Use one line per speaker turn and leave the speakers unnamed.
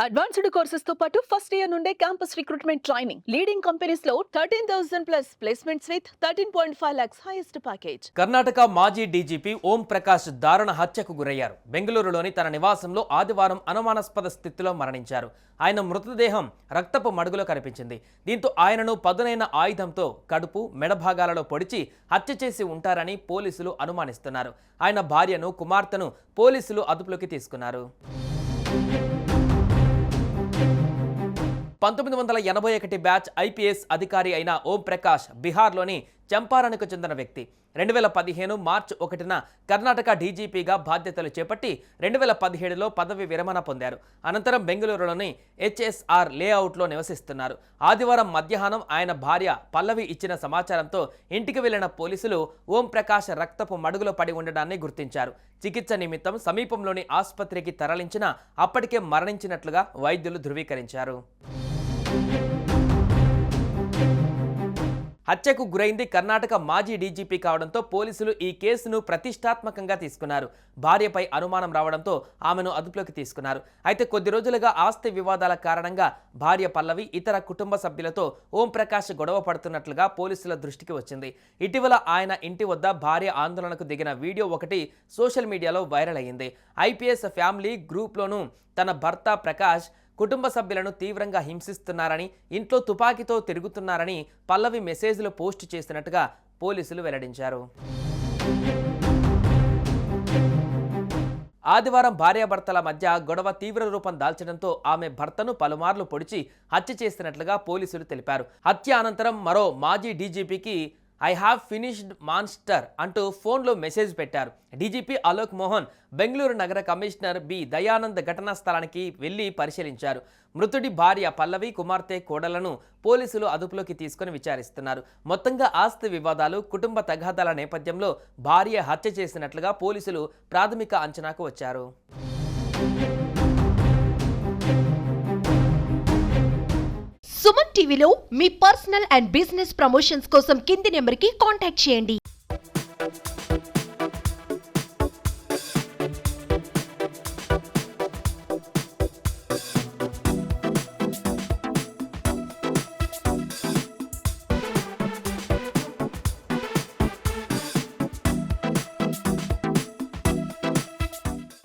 Advanced courses తో పాటు first year నుండే campus recruitment training leading companies లో 13,000 plus placements with 13.5 lakhs highest package.
Karnataka మాజీ డీజీపీ ఓం ప్రకాష్ దారుణ హత్యకు గురయ్యారు. బెంగళూరులోని తన నివాసంలో ఆదివారం అనుమానాస్పద స్థితిలో మరణించారు. ఆయన మృతదేహం రక్తపు మడుగులో కనిపించింది. దీంతో ఆయనను పదునైన ఆయుధంతో కడుపు, మెడ భాగాలలో పొడిచి హత్య చేసి ఉంటారని పోలీసులు అనుమానిస్తున్నారు. ఆయన భార్యను, కుమార్తెను పోలీసులు అదుపులోకి తీసుకున్నారు. 1981 బ్యాచ్ ఐపీఎస్ అధికారి అయిన ఓం ప్రకాష్ బీహార్లోని చంపారణ్కు చెందిన వ్యక్తి. 2015 మార్చి 1న కర్ణాటక డీజీపీగా బాధ్యతలు చేపట్టి 2017లో పదవి విరమణ పొందారు. అనంతరం బెంగళూరులోని హెచ్ఎస్ఆర్ లేఅవుట్లో నివసిస్తున్నారు. ఆదివారం మధ్యాహ్నం ఆయన భార్య పల్లవి ఇచ్చిన సమాచారంతో ఇంటికి వెళ్లిన పోలీసులు ఓం ప్రకాష్ రక్తపు మడుగులో పడి ఉండడాన్ని గుర్తించారు. చికిత్స నిమిత్తం సమీపంలోని ఆసుపత్రికి తరలించినా అప్పటికే మరణించినట్లుగా వైద్యులు ధృవీకరించారు. హత్యకు గురైంది కర్ణాటక మాజీ డీజీపీ కావడంతో పోలీసులు ఈ కేసును ప్రతిష్టాత్మకంగా తీసుకున్నారు. భార్యపై అనుమానం రావడంతో ఆమెను అదుపులోకి తీసుకున్నారు. అయితే కొద్ది రోజులుగా ఆస్తి వివాదాల కారణంగా భార్య పల్లవి ఇతర కుటుంబ సభ్యులతో ఓం ప్రకాష్ గొడవ పడుతున్నట్లుగా పోలీసుల దృష్టికి వచ్చింది. ఇటీవల ఆయన ఇంటి వద్ద భార్య ఆందోళనకు దిగిన వీడియో ఒకటి సోషల్ మీడియాలో వైరల్ అయ్యింది. ఐపీఎస్ ఫ్యామిలీ గ్రూప్లోనూ తన భర్త ప్రకాష్ కుటుంబ సభ్యులను తీవ్రంగా హింసిస్తున్నారని, ఇంట్లో తుపాకీతో తిరుగుతున్నారని పల్లవి మెసేజ్లు పోస్ట్ చేసినట్టుగా పోలీసులు వెల్లడించారు. ఆదివారం భార్యాభర్తల మధ్య గొడవ తీవ్ర రూపం దాల్చడంతో ఆమె భర్తను పలుమార్లు పొడిచి హత్య చేసినట్లుగా పోలీసులు తెలిపారు. హత్య అనంతరం మరో మాజీ డీజీపీకి ఐ హ్యావ్ ఫినిష్డ్ మాన్స్టర్ అంటూ ఫోన్లో మెసేజ్ పెట్టారు. డీజీపీ అలోక్ మోహన్, బెంగళూరు నగర కమిషనర్ బి దయానంద్ ఘటనా స్థలానికి వెళ్లి పరిశీలించారు. మృతుడి భార్య పల్లవి, కుమార్తె, కోడలను పోలీసులు అదుపులోకి తీసుకుని విచారిస్తున్నారు. మొత్తంగా ఆస్తి వివాదాలు, కుటుంబ తగాదాల నేపథ్యంలో భార్య హత్య చేసినట్లుగా పోలీసులు ప్రాథమిక అంచనాకు వచ్చారు.
సుమన్ టీవీలో మీ పర్సనల్ అండ్ బిజినెస్ ప్రమోషన్స్ కోసం కింది నెంబర్కి కాంటాక్ట్ చేయండి.